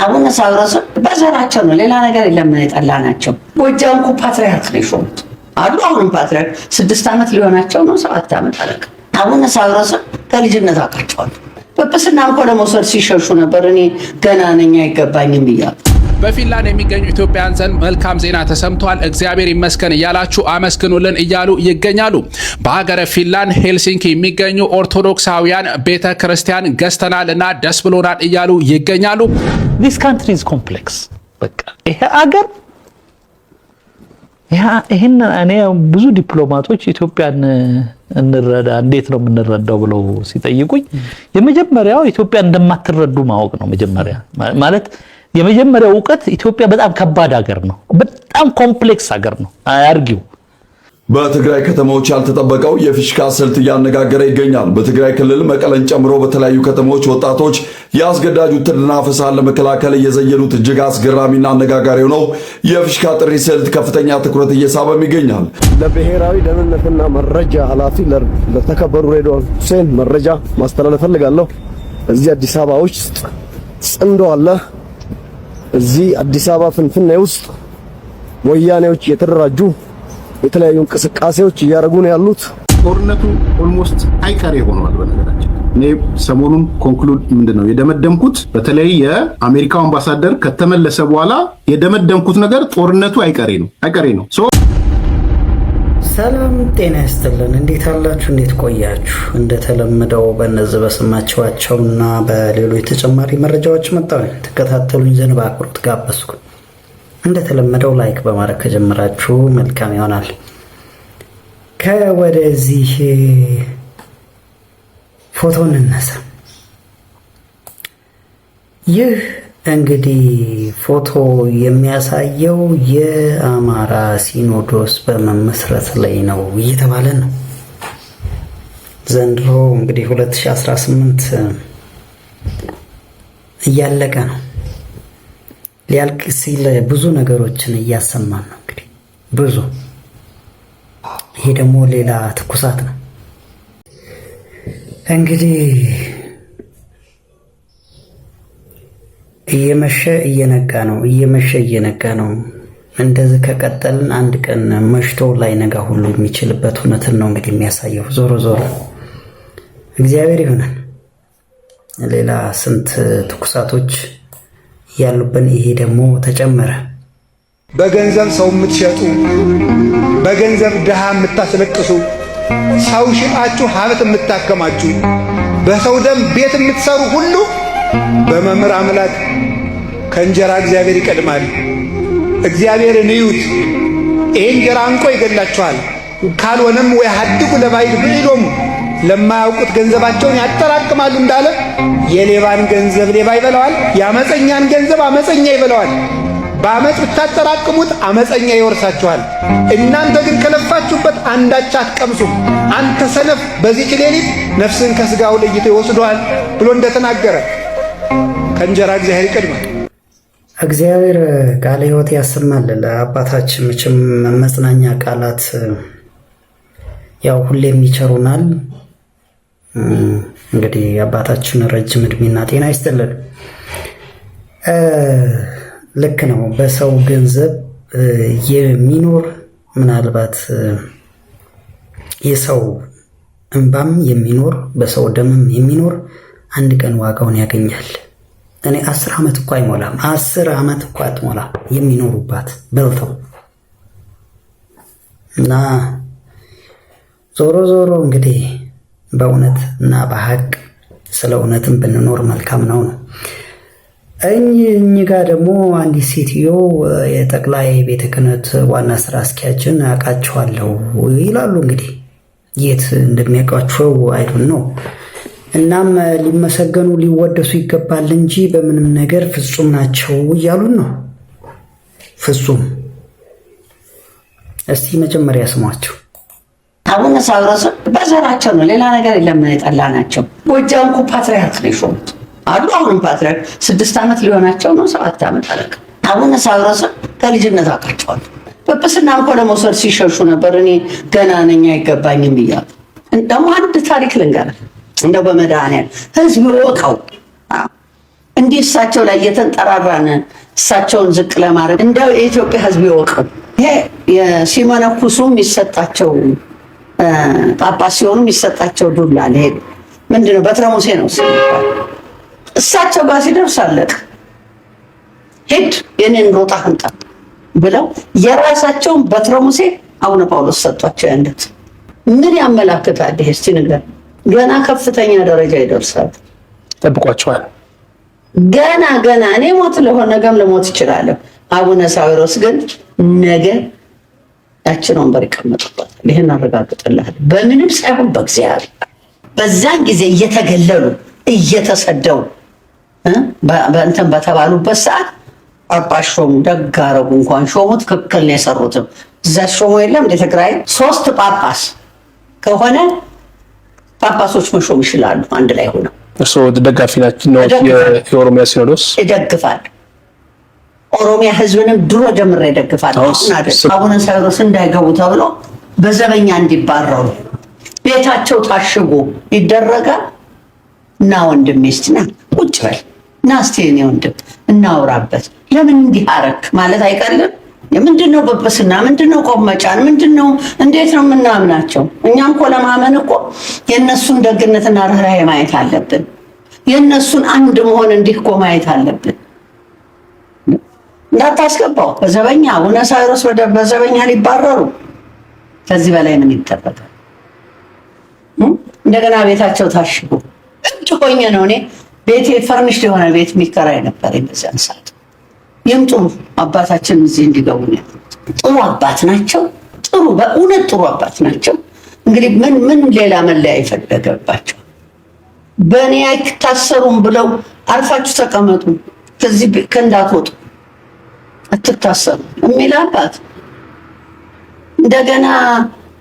አቡነ ሳዊሮስ በዘራቸው ነው፣ ሌላ ነገር የለም። የጠላናቸው ጎጃም እኮ ፓትርያርክ ነው የሾሙት አሉ። አሁንም ፓትርያርክ 6 ዓመት ሊሆናቸው ነው፣ 7 ዓመት አለቀ። አቡነ ሳዊሮስ ከልጅነት አውቃቸዋለሁ። ጵጵስና እንኳን ለመውሰድ ሲሸሹ ነበር። እኔ ገና ነኝ አይገባኝም ብያለሁ። በፊንላንድ የሚገኙ ኢትዮጵያውያን ዘንድ መልካም ዜና ተሰምቷል። እግዚአብሔር ይመስገን እያላችሁ አመስግኑልን እያሉ ይገኛሉ። በሀገረ ፊንላንድ ሄልሲንኪ የሚገኙ ኦርቶዶክሳውያን ቤተ ክርስቲያን ገዝተናል እና ደስ ብሎናል እያሉ ይገኛሉ። This country is complex። በቃ ይሄ አገር ይሄን እኔ ብዙ ዲፕሎማቶች ኢትዮጵያን እንረዳ እንዴት ነው የምንረዳው ብለው ሲጠይቁኝ የመጀመሪያው ኢትዮጵያ እንደማትረዱ ማወቅ ነው። መጀመሪያ ማለት የመጀመሪያው ዕውቀት ኢትዮጵያ በጣም ከባድ ሀገር ነው፣ በጣም ኮምፕሌክስ ሀገር ነው። አያርጊው። በትግራይ ከተሞች ያልተጠበቀው የፊሽካ ስልት እያነጋገረ ይገኛል። በትግራይ ክልል መቀለን ጨምሮ በተለያዩ ከተሞች ወጣቶች የአስገዳጅ ውትድርና አፈሳን ለመከላከል እየዘየዱት እጅግ አስገራሚና አነጋጋሪ ነው የፊሽካ ጥሪ ስልት ከፍተኛ ትኩረት እየሳበም ይገኛል። ለብሔራዊ ደህንነትና መረጃ ኃላፊ ለተከበሩ ሬድዋን ሁሴን መረጃ ማስተላለፍ ፈልጋለሁ። እዚህ አዲስ አበባ ውስጥ ጽንዶ አለ። እዚህ አዲስ አበባ ፍንፍኔ ውስጥ ወያኔዎች የተደራጁ የተለያዩ እንቅስቃሴዎች እያደረጉ ነው ያሉት። ጦርነቱ ኦልሞስት አይቀሬ ሆኗል። በነገራችን እኔ ሰሞኑን ኮንክሉድ ምንድነው የደመደምኩት፣ በተለይ የአሜሪካው አምባሳደር ከተመለሰ በኋላ የደመደምኩት ነገር ጦርነቱ አይቀሬ ነው። ሰላም ጤና ይስጥልን። እንዴት አላችሁ? እንዴት ቆያችሁ? እንደተለመደው በእነዚህ በሰማችኋቸውና በሌሎች ተጨማሪ መረጃዎች መጣሁ። ተከታተሉኝ ዘንድ በአክብሮት ጋበዝኩ። እንደተለመደው ላይክ በማድረግ ከጀመራችሁ መልካም ይሆናል። ከወደዚህ ፎቶ እንነሳ። ይህ እንግዲህ ፎቶ የሚያሳየው የአማራ ሲኖዶስ በመመስረት ላይ ነው እየተባለ ነው። ዘንድሮ እንግዲህ 2018 እያለቀ ነው። ሊያልቅ ሲል ብዙ ነገሮችን እያሰማን ነው። እንግዲህ ብዙ ይሄ ደግሞ ሌላ ትኩሳት ነው። እንግዲህ እየመሸ እየነጋ ነው። እንደዚህ ከቀጠልን አንድ ቀን መሽቶ ላይ ነጋ ሁሉ የሚችልበት እውነትን ነው እንግዲህ የሚያሳየው። ዞሮ እግዚአብሔር ይሆናል። ሌላ ስንት ትኩሳቶች ያሉብን፣ ይሄ ደግሞ ተጨመረ። በገንዘብ ሰው የምትሸጡ፣ በገንዘብ ድሃ የምታስለቅሱ፣ ሰው ሽጣችሁ ሀብት የምታከማችሁ፣ በሰው ደም ቤት የምትሰሩ ሁሉ በመምህር አምላክ ከእንጀራ እግዚአብሔር ይቀድማል። እግዚአብሔርን እዩት። ይሄ እንጀራ እንቆ ይገላችኋል። ካልሆነም ወይ ሀድጉ ለባይድ ብዕሎሙ ለማያውቁት ገንዘባቸውን ያጠራቅማሉ እንዳለ የሌባን ገንዘብ ሌባ ይበላዋል፣ የአመፀኛን ገንዘብ አመፀኛ ይበላዋል። በአመፅ ብታጠራቅሙት አመፀኛ ይወርሳችኋል። እናንተ ግን ከለፋችሁበት አንዳች አትቀምሱም። አንተ ሰነፍ በዚህች ሌሊት ነፍስን ከስጋው ለይቶ ይወስደዋል ብሎ እንደተናገረ ከእንጀራ እግዚአብሔር ይቀድማል። እግዚአብሔር ቃለ ሕይወት ያሰማል። ለአባታችን መቼም መጽናኛ ቃላት ያው ሁሌም ይቸሩናል። እንግዲህ አባታችን ረጅም እድሜና ጤና ይስጥልን። ልክ ነው። በሰው ገንዘብ የሚኖር ምናልባት የሰው እንባም የሚኖር በሰው ደምም የሚኖር አንድ ቀን ዋጋውን ያገኛል። እኔ 10 ዓመት እኮ አይሞላም፣ 10 ዓመት እኮ አትሞላም የሚኖሩባት በልተው እና ዞሮ እንግዲህ በእውነት እና በሐቅ ስለ እውነትም ብንኖር መልካም ነው። እኚህ ጋር ደግሞ አንዲት ሴትዮ የጠቅላይ ቤተ ክህነት ዋና ስራ አስኪያጅን አውቃቸዋለሁ ይላሉ። እንግዲህ የት እንደሚያውቋቸው አይዱን ነው። እናም ሊመሰገኑ ሊወደሱ ይገባል እንጂ በምንም ነገር ፍጹም ናቸው እያሉን ነው። ፍጹም። እስቲ መጀመሪያ ስሟቸው። አቡነ ሳዊሮስ በዘራቸው ነው፣ ሌላ ነገር የለም። የጠላናቸው ጎጃም እኮ ፓትርያርክ ነው የሾሙት አሉ። አሁንም ፓትርያርክ 6 ዓመት ሊሆናቸው ነው፣ 7 ዓመት አለቀ። አቡነ ሳዊሮስ ከልጅነት አውቃቸዋለሁ። ጵጵስና እንኳን ለመውሰድ ሲሸሹ ነበር። እኔ ገና ነኝ አይገባኝም ብያለሁ። ደግሞ አንድ ታሪክ ልንገርህ፣ እንደው በመድኃኒዓለም ህዝብ ይወቀው። እንዲህ እሳቸው ላይ እየተንጠራራን እሳቸውን ዝቅ ለማድረግ እንደው የኢትዮጵያ ሕዝብ ይወቀው። ይሄ ሲመነኩሱ የሚሰጣቸው ጳጳስ ሲሆኑ የሚሰጣቸው ዱላ ይሄ ምንድነው? በትረ ሙሴ ነው ሲባል እሳቸው ጋር ሲደርስ አለቅ ሄድ የኔን ሮጣ ህንጣ ብለው የራሳቸውን በትረ ሙሴ አቡነ ጳውሎስ ሰጧቸው። ያንደት ምን ያመላክታል? ይሄ እስቲ ነገር ገና ከፍተኛ ደረጃ ይደርሳል። ጠብቋቸዋል። ገና እኔ ሞት ለሆነ ነገም ለሞት ይችላል። አቡነ ሳዊሮስ ግን ነገ ያችን ወንበር ይቀመጡባታል። ይህን አረጋግጥልሃል። በምንም ሳይሆን በእግዚአብሔር በዛን ጊዜ እየተገለሉ እየተሰደው በእንትን በተባሉበት ሰዓት ጳጳስ ሾሙ። ደግ አደረጉ። እንኳን ሾሙ፣ ትክክል ነው የሰሩትም። እዛ ሾሙ የለም እንደ ትግራይ 3 ጳጳስ ከሆነ ጳጳሶች መሾም ይችላሉ አንድ ላይ ሆነው። እርስዎ ደጋፊ ናቸው ነው የኦሮሚያ ሲኖዶስ? ይደግፋል። ኦሮሚያ ህዝብንም ድሮ ጀምሬ ይደግፋል። አቡነ ሳዊሮስ እንዳይገቡ ተብሎ በዘበኛ እንዲባረሩ ቤታቸው ታሽጎ ይደረጋል። እና ወንድሜ እስቲ ና ቁጭ በል ና እስቲ የኔ ወንድም እናውራበት። ለምን እንዲህ አረክ ማለት አይቀርም። ምንድነው በበስና ምንድነው ቆመጫን ምንድነው እንዴት ነው የምናምናቸው? እኛም እኮ ለማመን እኮ የነሱን ደግነትና ርህራሄ ማየት አለብን። የነሱን አንድ መሆን እንዲህ እኮ ማየት አለብን። እንዳታስገባው በዘበኛ አቡነ ሳዊሮስ በዘበኛ ሊባረሩ ከዚህ በላይ ምን ይጠበቃል? እንደገና ቤታቸው ታሽጎ እጅ ሆኜ ነው እኔ ቤቴ ፈርኒሽድ የሆነ ቤት የሚከራይ ነበር። በዚያን ሰዓት ይምጡ አባታችን እዚህ እንዲገቡ ነው። ጥሩ አባት ናቸው። ጥሩ በእውነት ጥሩ አባት ናቸው። እንግዲህ ምን ሌላ መለያ ይፈለገባቸው? በእኔ አይታሰሩም ብለው አርፋችሁ ተቀመጡ፣ ከዚህ ከእንዳትወጡ አትታሰሩ የሚል አባት እንደገና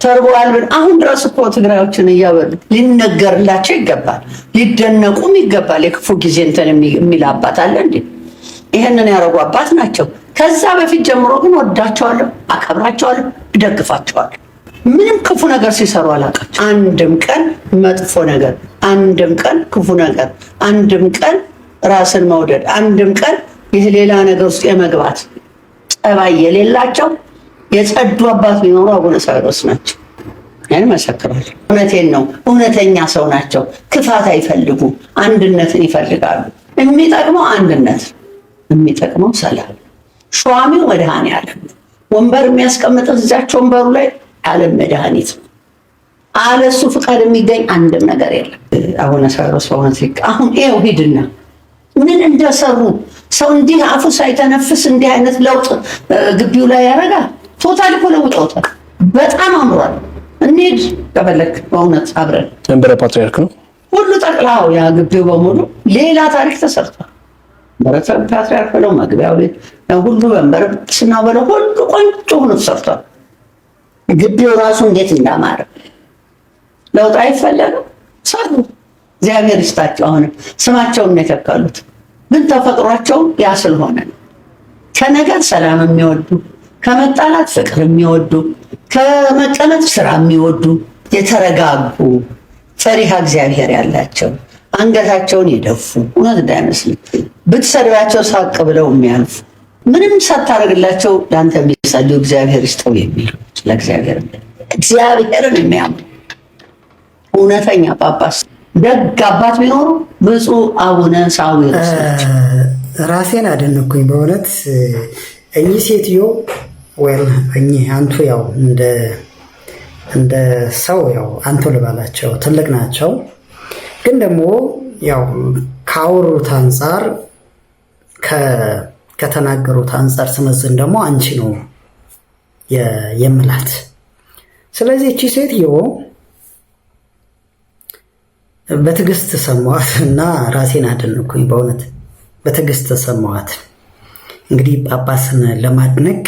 ተርቧል። አሁን ድረስ እኮ ትግራዮችን እያበሉ ሊነገርላቸው ይገባል፣ ሊደነቁም ይገባል። የክፉ ጊዜ እንትን የሚል አባት አለ እንዴ? ይሄንን ያደረጉ አባት ናቸው። ከዛ በፊት ጀምሮ ግን ወዳቸዋለሁ፣ አከብራቸዋለሁ፣ እደግፋቸዋለሁ። ምንም ክፉ ነገር ሲሰሩ አላውቃቸው። አንድም ቀን መጥፎ ነገር፣ አንድም ቀን ክፉ ነገር፣ አንድም ቀን ራስን መውደድ፣ አንድም ቀን ይህ ሌላ ነገር ውስጥ የመግባት ጠባይ የሌላቸው የጸዱ አባት ቢኖሩ አቡነ ሳዊሮስ ናቸው። ያን መሰክራለሁ። እውነቴን ነው። እውነተኛ ሰው ናቸው። ክፋት አይፈልጉ፣ አንድነትን ይፈልጋሉ። የሚጠቅመው አንድነት፣ የሚጠቅመው ሰላም። ሿሚው መድኃኔዓለም ነው። ወንበር የሚያስቀምጥ እዛቸው ወንበሩ ላይ ዓለም መድኃኒት ነው። አለሱ ፍቃድ የሚገኝ አንድም ነገር የለም። አቡነ ሳዊሮስ በእውነት አሁን ይኸው ሂድና ምን እንደሰሩ ሰው እንዲህ አፉ ሳይተነፍስ እንዲህ አይነት ለውጥ ግቢው ላይ ያደርጋል። ቶታል እኮ ለውጠውታል። በጣም አምሯል። እንሂድ ከፈለክ በእውነት አብረን። መንበረ ፓትርያርክ ነው ሁሉ ጠቅላው ያ ግቢው በሙሉ ሌላ ታሪክ ተሰርቷል። መንበረ ፓትርያርክ ብለው መግቢያው ሁሉ መንበረ ጵጵስና ብለው ሁሉ ቆንጆ ሆኖ ተሰርቷል። ግቢው ራሱ እንዴት እንዳማረ ለውጥ አይፈለግም። ሰሩ እግዚአብሔር ይስጣቸው። አሁንም ስማቸውን ነው የተካሉት፣ ግን ተፈጥሯቸው ያ ስለሆነ ከነገር ሰላም የሚወዱ ከመጣላት ፍቅር የሚወዱ ከመቀመጥ ስራ የሚወዱ የተረጋጉ ፈሪሃ እግዚአብሔር ያላቸው አንገታቸውን የደፉ እውነት እንዳይመስል ብትሰድባቸው ሳቅ ብለው የሚያልፉ ምንም ሳታደርግላቸው ለአንተ የሚጸልዩ እግዚአብሔር ይስጠው የሚሉ ለእግዚአብሔር እግዚአብሔርን የሚያምኑ እውነተኛ ጳጳስ ደግ አባት ቢኖሩ ብፁዕ አቡነ ሳዊሮስ ናቸው። ራሴን አደነኩኝ በእውነት እኚህ ሴትዮ ወይ እኚህ አንቱ ያው እንደ ሰው ያው አንቱ ልባላቸው ትልቅ ናቸው። ግን ደግሞ ያው ካወሩት አንጻር ከተናገሩት አንጻር ስመዝን ደግሞ አንቺ ነው የምላት። ስለዚህ እቺ ሴትዮ በትዕግስት ሰማዋት እና ራሴን አደነኩኝ በእውነት በትዕግስት ሰማዋት። እንግዲህ ጳጳስን ለማድነቅ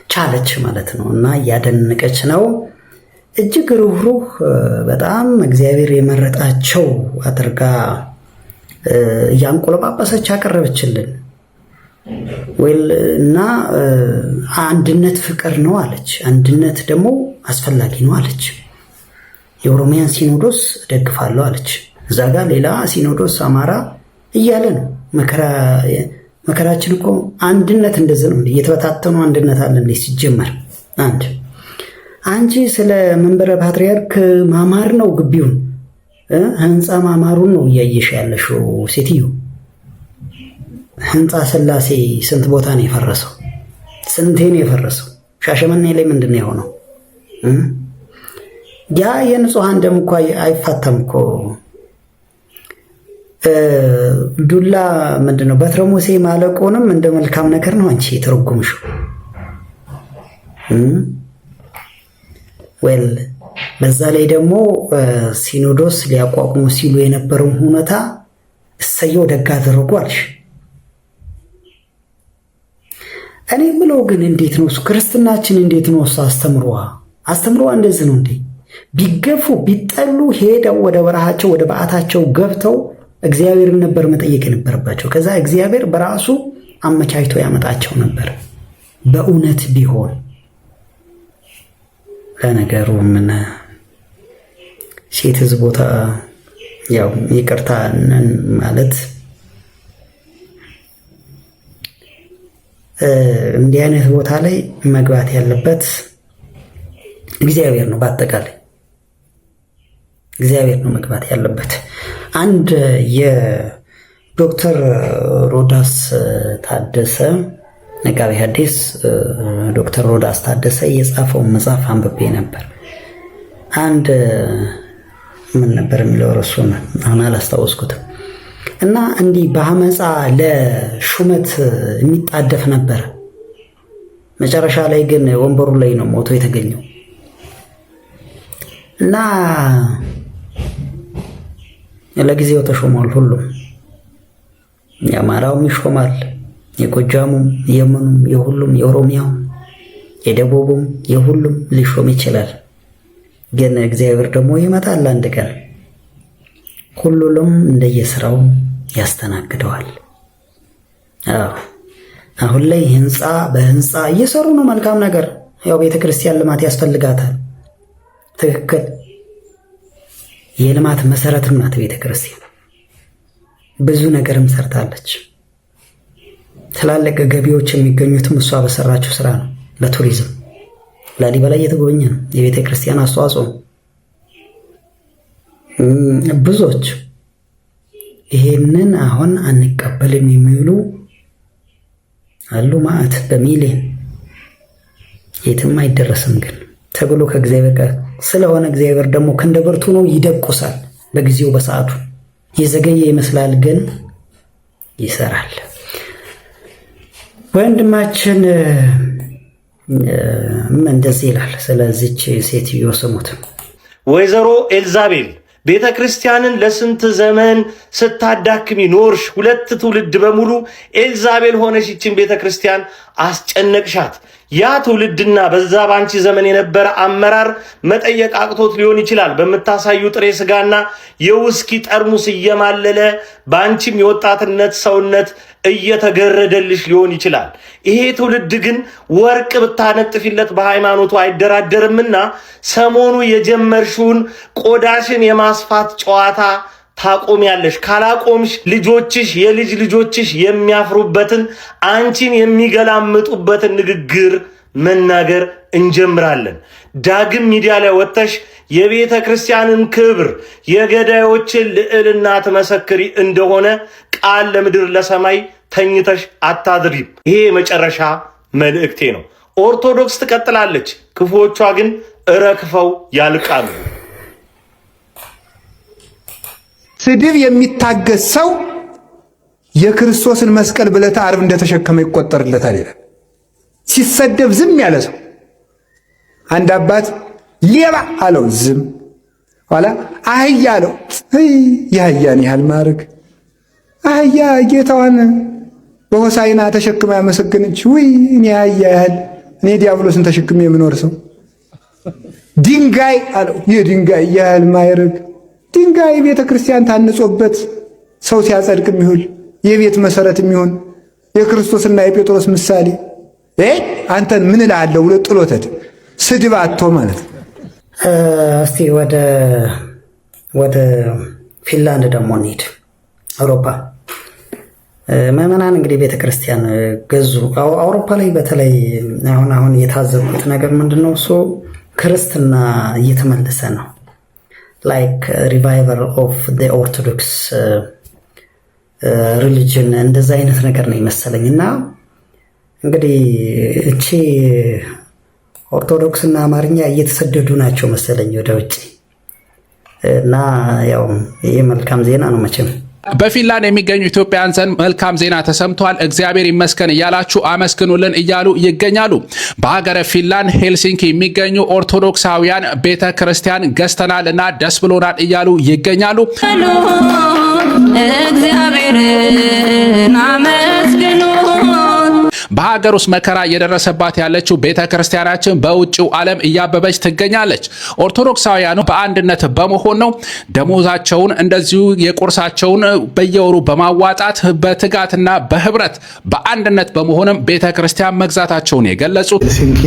ቻለች ማለት ነው እና እያደነቀች ነው። እጅግ ሩህሩህ በጣም እግዚአብሔር የመረጣቸው አድርጋ እያንቆለጳጳሰች ያቀረበችልን እና አንድነት ፍቅር ነው አለች። አንድነት ደግሞ አስፈላጊ ነው አለች። የኦሮሚያን ሲኖዶስ እደግፋለሁ አለች። እዛ ጋር ሌላ ሲኖዶስ አማራ እያለ ነው። መከራችን እኮ አንድነት እንደዚህ ነው። እየተበታተኑ አንድነት አለ እንዴ ሲጀመር። አንቺ ስለ መንበረ ፓትርያርክ ማማር ነው ግቢውን ህንፃ ማማሩን ነው እያየሽ ያለሽው ሴትዮ። ህንፃ ስላሴ ስንት ቦታ ነው የፈረሰው? ስንቴ ነው የፈረሰው? ሻሸመኔ ላይ ምንድን ነው የሆነው? ያ የንጹሐን ደም እኮ አይፋታም እኮ። ዱላ ምንድን ነው በትረ ሙሴ ማለቆንም እንደ መልካም ነገር ነው አንቺ የተረጎምሽው። ወል በዛ ላይ ደግሞ ሲኖዶስ ሊያቋቁሙ ሲሉ የነበረውን ሁኔታ እሰየው ደግ አደረጉ አልሽ። እኔ ምለው ግን እንዴት ነው ክርስትናችን? እንዴት ነው አስተምሮዋ እንደዚህ ነው እንዴ? ቢገፉ ቢጠሉ ሄደው ወደ በረሃቸው ወደ በዓታቸው ገብተው እግዚአብሔርን ነበር መጠየቅ የነበረባቸው። ከዛ እግዚአብሔር በራሱ አመቻችቶ ያመጣቸው ነበር በእውነት ቢሆን። ለነገሩ ምን ሴት ህዝብ ቦታ ያው ይቅርታ ማለት እንዲህ አይነት ቦታ ላይ መግባት ያለበት እግዚአብሔር ነው። በአጠቃላይ እግዚአብሔር ነው መግባት ያለበት። አንድ የዶክተር ሮዳስ ታደሰ መጋቤ ሐዲስ ዶክተር ሮዳስ ታደሰ የጻፈውን መጽሐፍ አንብቤ ነበር። አንድ ምን ነበር የሚለው ርዕሱን አሁን አላስታወስኩትም። እና እንዲህ በአመፃ ለሹመት የሚጣደፍ ነበር። መጨረሻ ላይ ግን ወንበሩ ላይ ነው ሞቶ የተገኘው። እና ለጊዜው ተሾሟል። ሁሉም የአማራውም ይሾማል፣ የጎጃሙም፣ የምኑም፣ የሁሉም፣ የኦሮሚያውም፣ የደቡቡም የሁሉም ሊሾም ይችላል። ግን እግዚአብሔር ደግሞ ይመጣል አንድ ቀን ሁሉንም እንደየስራው ያስተናግደዋል። አሁን ላይ ህንፃ በህንፃ እየሰሩ ነው። መልካም ነገር። ያው ቤተክርስቲያን ልማት ያስፈልጋታል። ትክክል። የልማት መሰረትም ናት ቤተክርስቲያን። ብዙ ነገርም ሰርታለች። ትላልቅ ገቢዎች የሚገኙትም እሷ በሰራችው ስራ ነው። በቱሪዝም ላሊበላ እየተጎበኘ ነው። የቤተክርስቲያን አስተዋጽኦ ብዙዎች ይሄንን አሁን አንቀበልም የሚሉ አሉ። ማዕት በሚሊዮን የትም አይደረስም ግን ተብሎ ከእግዚአብሔር ጋር ስለሆነ እግዚአብሔር ደግሞ ክንደ ብርቱ ነው፣ ይደቁሳል። በጊዜው በሰዓቱ የዘገየ ይመስላል ግን ይሰራል። ወንድማችን እንደዚህ ይላል ስለዚች ሴትዮ ስሙት። ወይዘሮ ኤልዛቤል ቤተ ክርስቲያንን ለስንት ዘመን ስታዳክሚ ኖርሽ። 2 ትውልድ በሙሉ ኤልዛቤል ሆነሽ ይችን ቤተ ክርስቲያን አስጨነቅሻት። ያ ትውልድና በዛ ባንቺ ዘመን የነበረ አመራር መጠየቅ አቅቶት ሊሆን ይችላል። በምታሳዩ ጥሬ ስጋና የውስኪ ጠርሙስ እየማለለ ባንቺም የወጣትነት ሰውነት እየተገረደልሽ ሊሆን ይችላል። ይሄ ትውልድ ግን ወርቅ ብታነጥፊለት በሃይማኖቱ አይደራደርምና ሰሞኑ የጀመርሽውን ቆዳሽን የማስፋት ጨዋታ ታቆሚያለሽ። ካላቆምሽ ልጆችሽ የልጅ ልጆችሽ የሚያፍሩበትን አንቺን የሚገላምጡበትን ንግግር መናገር እንጀምራለን። ዳግም ሚዲያ ላይ ወጥተሽ የቤተ ክርስቲያንን ክብር የገዳዮችን ልዕልና ትመሰክሪ እንደሆነ ቃል ለምድር ለሰማይ ተኝተሽ አታድሪም። ይሄ የመጨረሻ መልእክቴ ነው። ኦርቶዶክስ ትቀጥላለች፣ ክፉዎቿ ግን እረክፈው ያልቃሉ። ስድብ የሚታገስ ሰው የክርስቶስን መስቀል ብለታ ዓርብ እንደተሸከመ ይቆጠርለታል ይላል። ሲሰደብ ዝም ያለ ሰው አንድ አባት ሌባ አለው፣ ዝም ኋላ አህያ አለው። የአህያን ያህል ማድረግ አህያ ጌታዋን በሆሳይና ተሸክማ ያመሰገነች። ውይ እኔ አህያ ያህል እኔ ዲያብሎስን ተሸክሜ የምኖር ሰው። ድንጋይ አለው፣ የድንጋይ ያህል ማይረግ ድንጋይ ቤተ ክርስቲያን ታንጾበት ሰው ሲያጸድቅ የሚሆን የቤት መሰረት የሚሆን የክርስቶስና የጴጥሮስ ምሳሌ አንተን ምን እላለሁ ብሎ ጥሎተት ስድብ አጥቶ ማለት ነው። እስቲ ወደ ፊንላንድ ደግሞ እንሂድ። አውሮፓ ምዕመናን እንግዲህ ቤተክርስቲያን ገዙ። አውሮፓ ላይ በተለይ አሁን የታዘብኩት ነገር ምንድነው እሱ ክርስትና እየተመለሰ ነው። ላይክ ሪቫይቨል ኦፍ ዘ ኦርቶዶክስ ሪሊጅን እንደዛ አይነት ነገር ነው ይመስለኝና እንግዲህ እቺ ኦርቶዶክስ እና አማርኛ እየተሰደዱ ናቸው መሰለኝ ወደ ውጪ እና ያው ይሄ መልካም ዜና ነው መቼም። በፊንላንድ የሚገኙ ኢትዮጵያውያን ዘንድ መልካም ዜና ተሰምቷል። እግዚአብሔር ይመስገን እያላችሁ አመስግኑልን እያሉ ይገኛሉ። በሀገረ ፊንላንድ ሄልሲንኪ የሚገኙ ኦርቶዶክሳውያን ቤተ ክርስቲያን ገዝተናል እና ደስ ብሎናል እያሉ ይገኛሉ። እግዚአብሔርን አመስግኑ። በሀገር ውስጥ መከራ እየደረሰባት ያለችው ቤተ ክርስቲያናችን በውጭው ዓለም እያበበች ትገኛለች። ኦርቶዶክሳውያኑ በአንድነት በመሆን ነው ደሞዛቸውን እንደዚሁ የቁርሳቸውን በየወሩ በማዋጣት በትጋትና በህብረት በአንድነት በመሆንም ቤተ ክርስቲያን መግዛታቸውን የገለጹት ሄልሲንኪ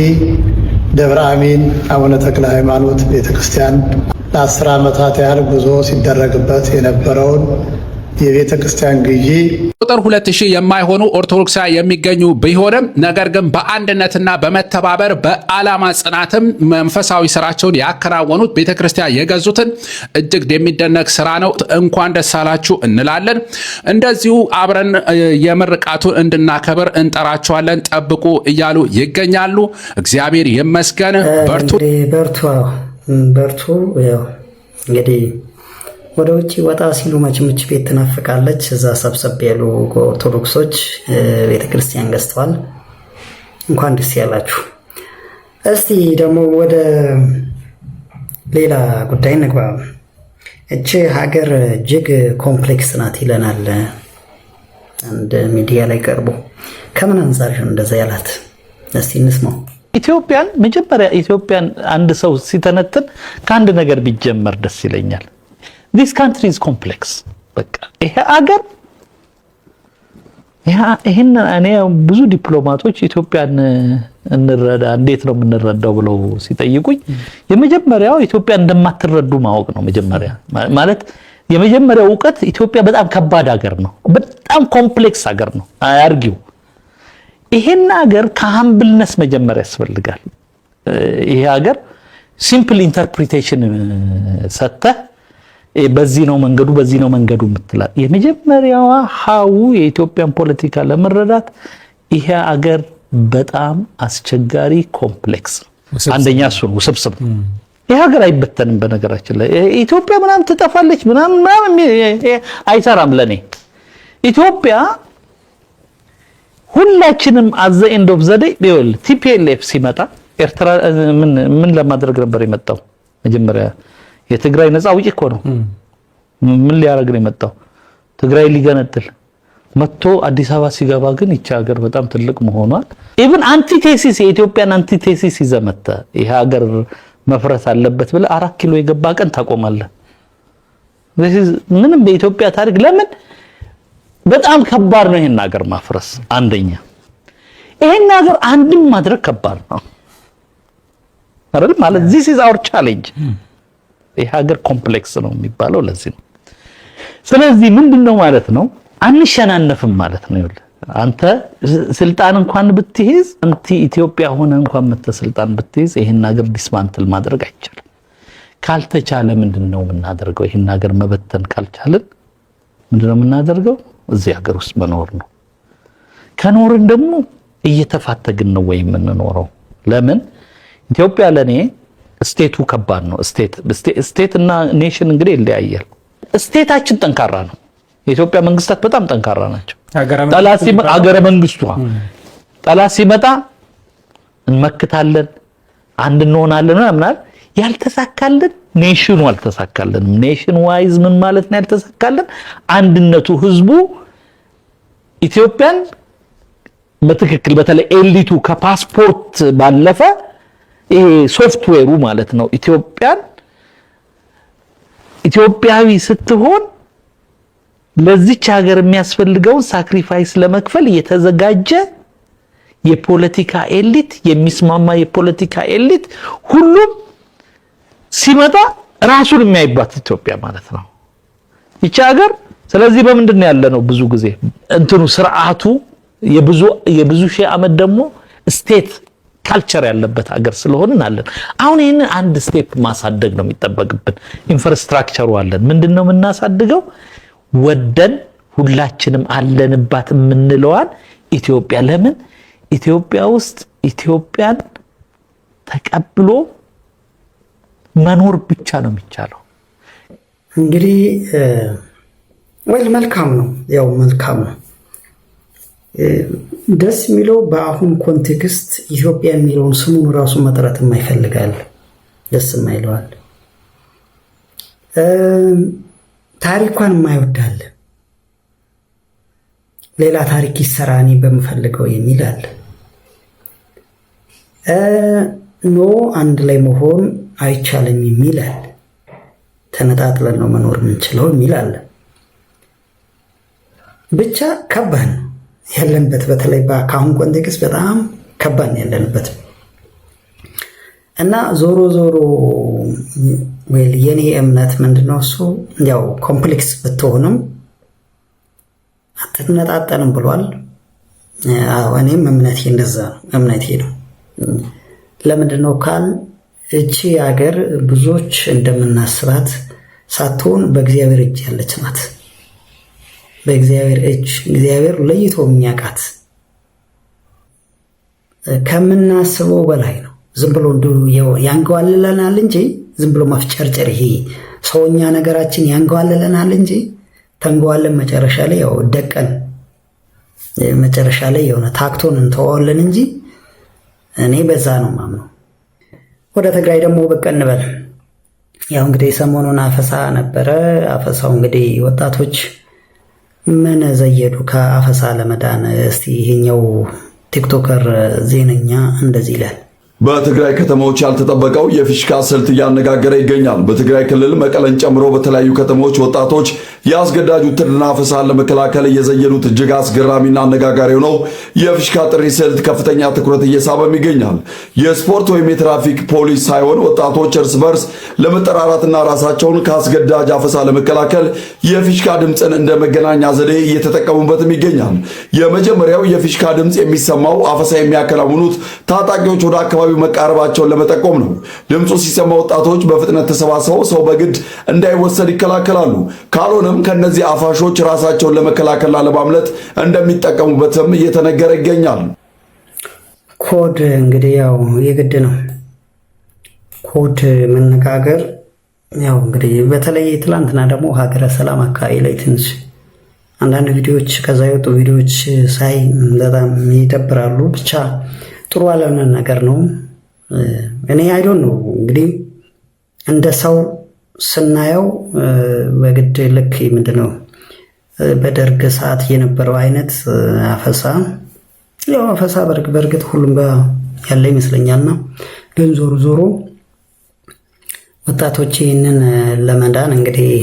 ደብረ አሚን አቡነ ተክለ ሃይማኖት ቤተ ክርስቲያን ለ10 ዓመታት ያህል ጉዞ ሲደረግበት የነበረውን የቤተ ክርስቲያን ግዢ ቁጥር 2000 የማይሆኑ ኦርቶዶክሳውያን የሚገኙ ቢሆንም ነገር ግን በአንድነትና በመተባበር በዓላማ ጽናትም መንፈሳዊ ስራቸውን ያከናወኑት ቤተ ክርስቲያን የገዙትን እጅግ የሚደነቅ ስራ ነው። እንኳን ደስ አላችሁ እንላለን። እንደዚሁ አብረን የምርቃቱን እንድናከብር እንጠራቸዋለን። ጠብቁ እያሉ ይገኛሉ። እግዚአብሔር ይመስገን። በርቱ። ያው እንግዲህ ወደ ውጪ ወጣ ሲሉ መችምች ቤት ትናፍቃለች። እዛ ሰብሰብ ያሉ ኦርቶዶክሶች ቤተክርስቲያን ገዝተዋል። እንኳን ደስ ያላችሁ። እስቲ ደግሞ ወደ ሌላ ጉዳይ እንግባ። እቺ ሀገር እጅግ ኮምፕሌክስ ናት ይለናል አንድ ሚዲያ ላይ ቀርቦ። ከምን አንፃር ነው እንደዛ ያላት? እስቲ እንስማው። ኢትዮጵያን አንድ ሰው ሲተነትን ከአንድ ነገር ቢጀመር ደስ ይለኛል። This country is complex. በቃ ይሄ አገር ይሄን እኔ ብዙ ዲፕሎማቶች ኢትዮጵያን እንረዳ እንዴት ነው የምንረዳው ብለው ሲጠይቁኝ የመጀመሪያው ኢትዮጵያ እንደማትረዱ ማወቅ ነው። መጀመሪያ ማለት የመጀመሪያው ዕውቀት ኢትዮጵያ በጣም ከባድ ሀገር ነው። በጣም ኮምፕሌክስ ሀገር ነው። አያርጊው። ይሄን ሀገር ከሀምብልነስ መጀመሪያ ያስፈልጋል። ይሄ ሀገር ሲምፕል ኢንተርፕሪቴሽን ሰጥተህ በዚህ ነው መንገዱ ምትላል። የመጀመሪያው ሀው የኢትዮጵያን ፖለቲካ ለመረዳት ይሄ ሀገር በጣም አስቸጋሪ ኮምፕሌክስ አንደኛ እሱ ውስብስብ። ይሄ ሀገር አይበተንም። በነገራችን ላይ ኢትዮጵያ ምናምን ትጠፋለች ምናምን አይሰራም። ለኔ ኢትዮጵያ ሁላችንም አዘ ኤንድ ኦፍ ዘ ዴይ ቢል ቲፒኤልኤፍ ሲመጣ ኤርትራ ምን ለማድረግ ነበር የመጣው? መጀመሪያ የትግራይ ነፃ አውጪ እኮ ነው። ምን ሊያረግ ነው የመጣው? ትግራይ ሊገነጥል መጥቶ አዲስ አበባ ሲገባ ግን ይቺ ሀገር በጣም ትልቅ መሆኗል ኢቭን አንቲቴሲስ የኢትዮጵያን አንቲቴሲስ ይዘመተ ይሄ ሀገር መፍረስ አለበት ብለ 4 ኪሎ የገባ ቀን ታቆማለህ። ምንም በኢትዮጵያ ታሪክ ለምን በጣም ከባድ ነው ይሄን ሀገር ማፍረስ። አንደኛ ይሄን ሀገር አንድም ማድረግ ከባድ ነው አይደል? ማለት this is our challenge። ይሄ ሀገር ኮምፕሌክስ ነው የሚባለው ለዚህ ነው። ስለዚህ ምንድነው ማለት ነው? አንሸናነፍም ማለት ነው። ይኸውልህ አንተ ስልጣን እንኳን ብትይዝ አንቲ ኢትዮጵያ ሆነ እንኳን መተስልጣን ብትይዝ ይሄን ሀገር ዲስማንትል ማድረግ አይቻልም። ካልተቻለ ምንድነው የምናደርገው? ይሄን ሀገር መበተን ካልቻለን ምንድነው የምናደርገው? እዚህ ሀገር ውስጥ መኖር ነው። ከኖርን ደግሞ እየተፋተግን ነው ወይ የምንኖረው? ለምን ኢትዮጵያ ለኔ ስቴቱ ከባድ ነው። ስቴት እና ኔሽን እንግዲህ ይለያያል። ስቴታችን ጠንካራ ነው። የኢትዮጵያ መንግስታት በጣም ጠንካራ ናቸው። ሀገረ መንግስቷ ጠላት ሲመጣ እንመክታለን፣ አንድ እንሆናለን ምናምን። ያልተሳካልን ኔሽኑ አልተሳካልንም። ኔሽን ዋይዝ ምን ማለት ነው ያልተሳካልን? አንድነቱ ህዝቡ ኢትዮጵያን በትክክል በተለይ ኤሊቱ ከፓስፖርት ባለፈ ይሄ ሶፍትዌሩ ማለት ነው ኢትዮጵያዊ ስትሆን ለዚች ሀገር የሚያስፈልገውን ሳክሪፋይስ ለመክፈል የተዘጋጀ የፖለቲካ ኤሊት የሚስማማ የፖለቲካ ኤሊት ሁሉም ሲመጣ ራሱን የሚያይባት ኢትዮጵያ ማለት ነው። ይቺ ሀገር ስለዚህ በምንድነው ያለነው? ብዙ ጊዜ እንትኑ ስርዓቱ የብዙ ሺህ ዓመት ደግሞ ስቴት ካልቸር ያለበት ሀገር ስለሆነን አለን። አሁን ይሄን አንድ ስቴፕ ማሳደግ ነው የሚጠበቅብን። ኢንፍራስትራክቸሩ አለን። ምንድነው የምናሳድገው? ወደን ሁላችንም አለንባት የምንለዋን ኢትዮጵያ። ለምን ኢትዮጵያ ውስጥ ኢትዮጵያን ተቀብሎ መኖር ብቻ ነው የሚቻለው። እንግዲህ መልካም ነው፣ ያው መልካም ነው። ደስ የሚለው በአሁን ኮንቴክስት ኢትዮጵያ የሚለውን ስሙን ራሱ መጥራት የማይፈልጋል፣ ደስ የማይለዋል። ታሪኳን የማይወዳል፣ ሌላ ታሪክ ይሰራ እኔ በምፈልገው የሚል አለ። ኖ አንድ ላይ መሆን አይቻልም የሚል አለ። ተነጣጥለን ነው መኖር የምንችለው የሚል አለ። ብቻ ከባድ ነው ያለንበት፣ በተለይ ከአሁን ኮንቴክስት በጣም ከባድ ነው ያለንበት እና ዞሮ የኔ እምነት ምንድነው እሱ ያው ኮምፕሌክስ ብትሆንም አትነጣጠልም ብሏል። እኔም እምነቴ እንደዛ ነው፣ እምነቴ ነው። ለምንድነው ካል እቺ ሀገር ብዙዎች እንደምናስባት ሳትሆን በእግዚአብሔር እጅ ያለች ናት። በእግዚአብሔር እጅ እግዚአብሔር ለይቶ የሚያውቃት ከምናስበው በላይ ነው። ዝም ብሎ ያንገዋልለናል እንጂ ዝም ብሎ መፍጨርጨር፣ ይሄ ሰውኛ ነገራችን ያንገዋልለናል እንጂ ተንገዋለን መጨረሻ ላይ ያው ደቀን መጨረሻ ላይ የሆነ ታክቶን እንተዋለን እንጂ እኔ በዛ ነው ማምነው። ወደ ትግራይ ደግሞ በቃ እንበል። ያው እንግዲህ ሰሞኑን አፈሳ ነበረ። አፈሳው እንግዲህ ወጣቶች ምን ዘየዱ ከአፈሳ ለመዳን? እስቲ ይሄኛው ቲክቶከር ዜነኛ እንደዚህ ይላል። በትግራይ ከተሞች ያልተጠበቀው የፊሽካ ስልት እያነጋገረ ይገኛል። በትግራይ ክልል መቀለን ጨምሮ በተለያዩ ከተሞች ወጣቶች የአስገዳጅ ውትድርና አፈሳን ለመከላከል እየዘየዱት እጅግ አስገራሚና አነጋጋሪው ነው የፊሽካ ጥሪ ስልት ከፍተኛ ትኩረት እየሳበም ይገኛል። የስፖርት ወይም የትራፊክ ፖሊስ ሳይሆን ወጣቶች እርስ በርስ ለመጠራራትና ራሳቸውን ከአስገዳጅ አፈሳ ለመከላከል የፊሽካ ድምፅን እንደ መገናኛ ዘዴ እየተጠቀሙበትም ይገኛል። የመጀመሪያው የፊሽካ ድምፅ የሚሰማው አፈሳ የሚያከናውኑት ታጣቂዎች ወደ አካባቢ መቃረባቸውን ለመጠቆም ነው። ድምፁ ሲሰማ ወጣቶች በፍጥነት ተሰባስበው ሰው በግድ እንዳይወሰድ ይከላከላሉ። ካልሆነም ከነዚህ አፋሾች ራሳቸውን ለመከላከልና ለማምለጥ እንደሚጠቀሙበትም እየተነገረ ይገኛል። ኮድ እንግዲህ ያው የግድ ነው። ኮድ መነጋገር ያው እንግዲህ በተለይ ትላንትና ደግሞ ሀገረ ሰላም አካባቢ ላይ ትንሽ አንዳንድ ቪዲዮዎች ከዛ የወጡ ቪዲዮዎች ሳይ በጣም ይደብራሉ። ብቻ ጥሩ ያልሆነ ነገር ነው። እኔ አይዶን ነው እንግዲህ እንደ ሰው ስናየው በግድ ልክ ምንድነው በደርግ ሰዓት የነበረው አይነት አፈሳ ያው አፈሳ በርግጥ ሁሉም ያለ ይመስለኛልና ግን ዞሮ ወጣቶች ይህንን ለመዳን እንግዲህ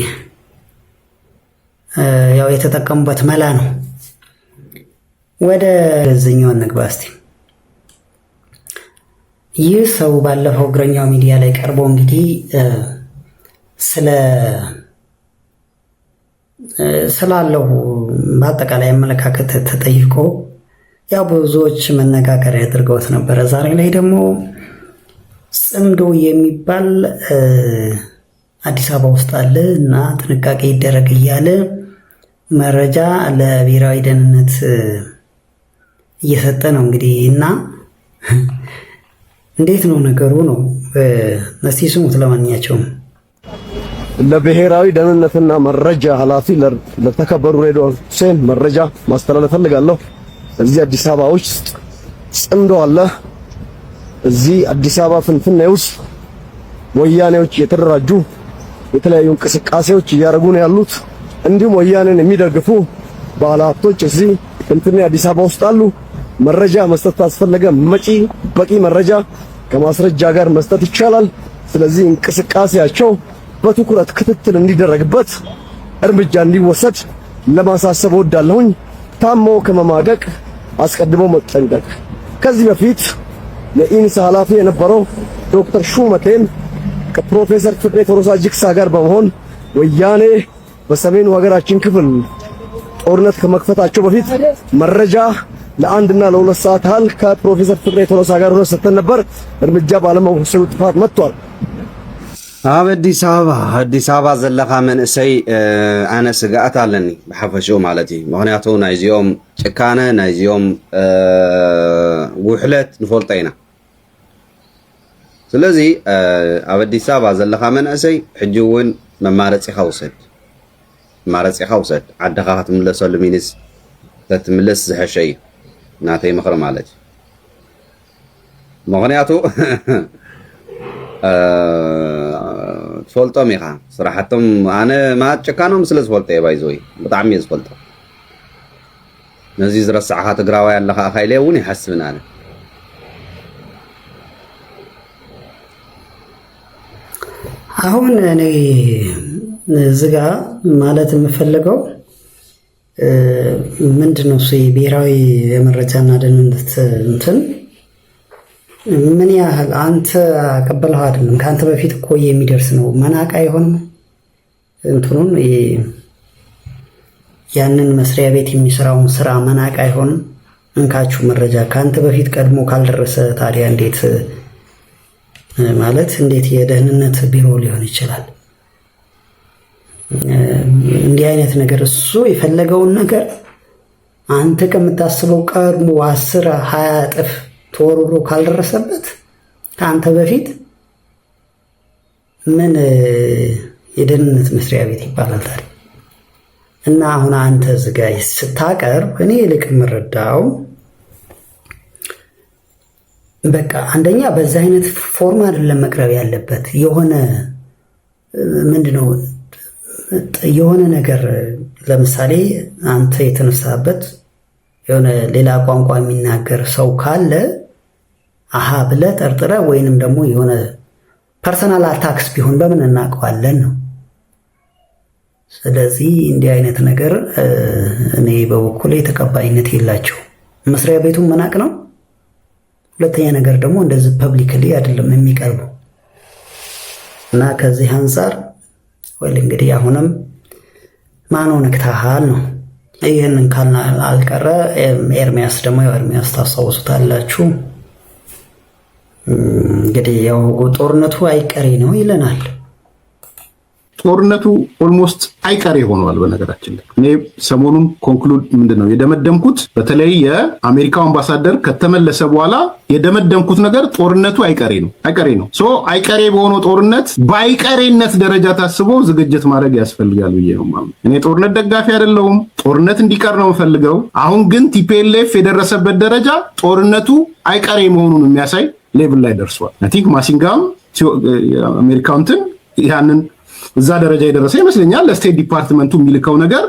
ያው የተጠቀሙበት መላ ነው። ወደ እዚህኛው እንግባ እስቲ። ይህ ሰው ባለፈው እግረኛው ሚዲያ ላይ ቀርቦ እንግዲህ ስላለው በአጠቃላይ አመለካከት ተጠይቆ ያው ብዙዎች መነጋገሪያ ያድርገውት ነበረ። ዛሬ ላይ ደግሞ ጽምዶ የሚባል አዲስ አበባ ውስጥ አለ እና ጥንቃቄ ይደረግ እያለ መረጃ ለብሔራዊ ደህንነት እየሰጠ ነው እንግዲህ እና እንዴት ነው ነገሩ ነው? እስቲ ስሙት። ለማንኛቸውም ለብሔራዊ ደህንነትና መረጃ ኃላፊ ለተከበሩ ሬድዋን ሁሴን መረጃ ማስተላለፍ ፈልጋለሁ። እዚህ አዲስ አበባ ውስጥ ጽምዶ አለ። እዚህ አዲስ አበባ ፍንፍኔ ውስጥ ወያኔዎች የተደራጁ የተለያዩ እንቅስቃሴዎች እያደረጉ ነው ያሉት። እንዲሁም ወያኔን የሚደግፉ ባለሀብቶች እዚህ ፍንፍኔ አዲስ አበባ ውስጥ አሉ። መረጃ መስጠት ካስፈለገ በቂ መረጃ ከማስረጃ ጋር መስጠት ይቻላል። ስለዚህ እንቅስቃሴያቸው በትኩረት ክትትል እንዲደረግበት እርምጃ እንዲወሰድ ለማሳሰብ እወዳለሁኝ። ታሞ ከመማቀቅ አስቀድሞ መጠንቀቅ። ከዚህ በፊት የኢንሳ ኃላፊ የነበረው ዶክተር ሹመቴን ከፕሮፌሰር ፍቅሬ ቶሎሳ ጅግሳ ጋር በመሆን ወያኔ በሰሜኑ ሀገራችን ክፍል ጦርነት ከመክፈታቸው በፊት መረጃ ለአንድና ለሁለት ሰዓት ያህል ከፕሮፌሰር ፍቅሬ ቶሎሳ ጋር ሆነን ሰጥተን ነበር። እርምጃ ባለመወሰዱ ጥፋት መጥቷል። ኣብ አዲስ አበባ ዘለኻ መንእሰይ ኣነ ስጋኣት ኣለኒ ብሓፈሽኡ ማለት እዩ። ምክንያቱ ናይዚኦም ጭካነ ናይዚኦም ውሕለት ንፈልጦ ኢና። ስለዚ ኣብ አዲስ አበባ ዘለኻ መንእሰይ ሕጂ እውን መማረፂኻ ውሰድ ዓድኻ ክትምለሰሉ ሚንስ ተትምለስ ዝሐሸ እዩ ናተይ ምኽሪ ማለት እዩ። ምክንያቱ ትፈልጦም ኢኻ ስራሕቶም ኣነ ማት ጭካኖም ስለ ዝፈልጦ እየ ባይዘወይ ብጣዕሚ እየ ዝፈልጦ። ነዚ ዝረስዓኻ ትግራዋይ ኣለኻ ኸኢለ እውን ይሓስብን ኣነ። አሁን እኔ ዝጋ ማለት የምፈልገው ምንድነው ብሔራዊ የመረጃና ደህንነት እንትን ምን ያህል አንተ አቀበለው አይደለም ካንተ በፊት እኮ የሚደርስ ነው። መናቃ አይሆንም እንትኑን ያንን መስሪያ ቤት የሚሰራውን ስራ መናቃ አይሆንም። እንካችሁ መረጃ ካንተ በፊት ቀድሞ ካልደረሰ ታዲያ እንዴት ማለት እንዴት የደህንነት ቢሮ ሊሆን ይችላል? እንዲህ አይነት ነገር እሱ የፈለገውን ነገር አንተ ከምታስበው ቀድሞ 10 20 እጥፍ ተወርሮ ካልደረሰበት ከአንተ በፊት ምን የደህንነት መስሪያ ቤት ይባላል ታዲያ? እና አሁን አንተ ዝጋይ ስታቀርብ እኔ ልክ ምረዳው በቃ አንደኛ በዛ አይነት ፎርም አይደለም መቅረብ ያለበት። የሆነ ምንድነው የሆነ ነገር ለምሳሌ አንተ የተነሳበት የሆነ ሌላ ቋንቋ የሚናገር ሰው ካለ አሃ ብለህ ጠርጥረህ ወይንም ደግሞ የሆነ ፐርሰናል አታክስ ቢሆን በምን እናውቀዋለን ነው። ስለዚህ እንዲህ አይነት ነገር እኔ በበኩሌ ተቀባይነት የላቸው። መስሪያ ቤቱን መናቅ ነው። ሁለተኛ ነገር ደግሞ እንደዚህ ፐብሊክሊ አይደለም የሚቀርበው እና ከዚህ አንፃር ወይ እንግዲህ አሁንም ማን ነክታሃል ነው። ይሄንን ካልና አልቀረ ኤርሚያስ ደግሞ ኤርሚያስ ታስታውሱታላችሁ እንግዲህ ያው ጦርነቱ አይቀሬ ነው ይለናል። ጦርነቱ ኦልሞስት አይቀሬ ሆኗል። በነገራችን ላይ እኔ ሰሞኑን ኮንክሉድ ምንድነው የደመደምኩት በተለይ የአሜሪካው አምባሳደር ከተመለሰ በኋላ የደመደምኩት ነገር ጦርነቱ አይቀሬ ነው። ሶ አይቀሬ በሆነው ጦርነት በአይቀሬነት ደረጃ ታስቦ ዝግጅት ማድረግ ያስፈልጋል ብዬ ነው ማለት። እኔ ጦርነት ደጋፊ አይደለሁም። ጦርነት እንዲቀር ነው የምፈልገው። አሁን ግን ቲፒኤልኤፍ የደረሰበት ደረጃ ጦርነቱ አይቀሬ መሆኑን የሚያሳይ ሌቭል ላይ ደርሷል። አይ ቲንክ ማሲንጋም አሜሪካውንትን ያንን እዛ ደረጃ የደረሰ ይመስለኛል። ለስቴት ዲፓርትመንቱ የሚልከው ነገር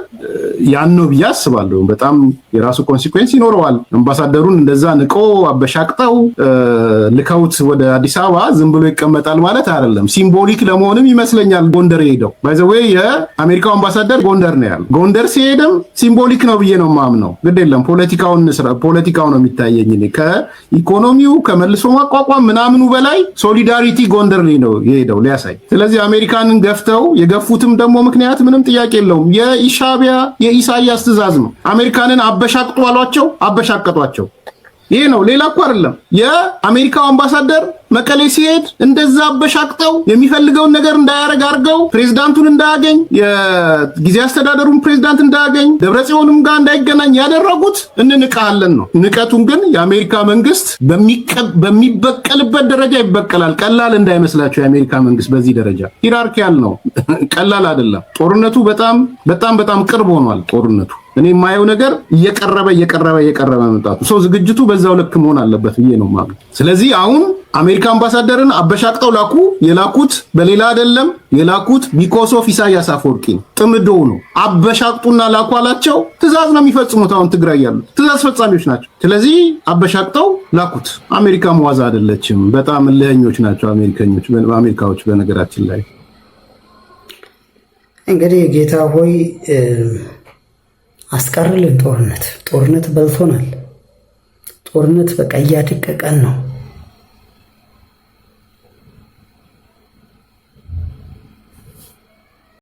ያን ነው ብዬ አስባለሁ። በጣም የራሱ ኮንሲኩዌንስ ይኖረዋል። አምባሳደሩን እንደዛ ንቆ አበሻቅጠው ልከውት ወደ አዲስ አበባ ዝም ብሎ ይቀመጣል ማለት አይደለም። ሲምቦሊክ ለመሆንም ይመስለኛል ጎንደር ሄደው ባይ ዘ ዌይ የአሜሪካው አምባሳደር ጎንደር ነው ያለው። ጎንደር ሲሄድም ሲምቦሊክ ነው ብዬ ነው ማምነው። ግድ የለም ፖለቲካው ነው የሚታየኝ እኔ ከኢኮኖሚው ከመልሶ ማቋቋም ምናምኑ በላይ ሶሊዳሪቲ ጎንደር ነው የሄደው ሊያሳይ። ስለዚህ አሜሪካንን ገፍተው የገፉትም ደግሞ ምክንያት ምንም ጥያቄ የለውም የኢሻቢያ የኢሳያስ ትእዛዝ ነው። አሜሪካንን አበሻቅጡ አሏቸው፣ አበሻቀጧቸው። ይሄ ነው፣ ሌላ እኮ አይደለም። የአሜሪካው አምባሳደር መቀሌ ሲሄድ እንደዛ አበሻቅጠው የሚፈልገውን ነገር እንዳያረግ አድርገው ፕሬዝዳንቱን እንዳያገኝ የጊዜ አስተዳደሩን ፕሬዝዳንት እንዳያገኝ ደብረጽዮንም ጋር እንዳይገናኝ ያደረጉት እንንቃለን ነው። ንቀቱን ግን የአሜሪካ መንግስት በሚበቀልበት ደረጃ ይበቀላል። ቀላል እንዳይመስላችሁ የአሜሪካ መንግስት በዚህ ደረጃ ሂራርኪያል ነው፣ ቀላል አይደለም። ጦርነቱ በጣም ቅርብ ሆኗል። ጦርነቱ እኔ የማየው ነገር እየቀረበ መምጣቱ ሰው ዝግጅቱ በዛው ልክ መሆን አለበት ብዬ ነው ማለት። ስለዚህ አሁን አሜሪካ አምባሳደርን አበሻቅጠው ላኩ። የላኩት በሌላ አይደለም፣ የላኩት ቢኮዝ ኦፍ ኢሳያስ አፈወርቂ ጥምዶ ነው። አበሻቅጡና ላኩ አላቸው። ትእዛዝ ነው የሚፈጽሙት። አሁን ትግራይ ያሉት ትእዛዝ ፈጻሚዎች ናቸው። ስለዚህ አበሻቅጠው ላኩት። አሜሪካ መዋዛ አይደለችም። በጣም እልህኞች ናቸው አሜሪካዎች። በነገራችን ላይ እንግዲህ ጌታ ሆይ አስቀርልን። ጦርነት በልቶናል። ጦርነት በቃ እያደቀቀን ነው።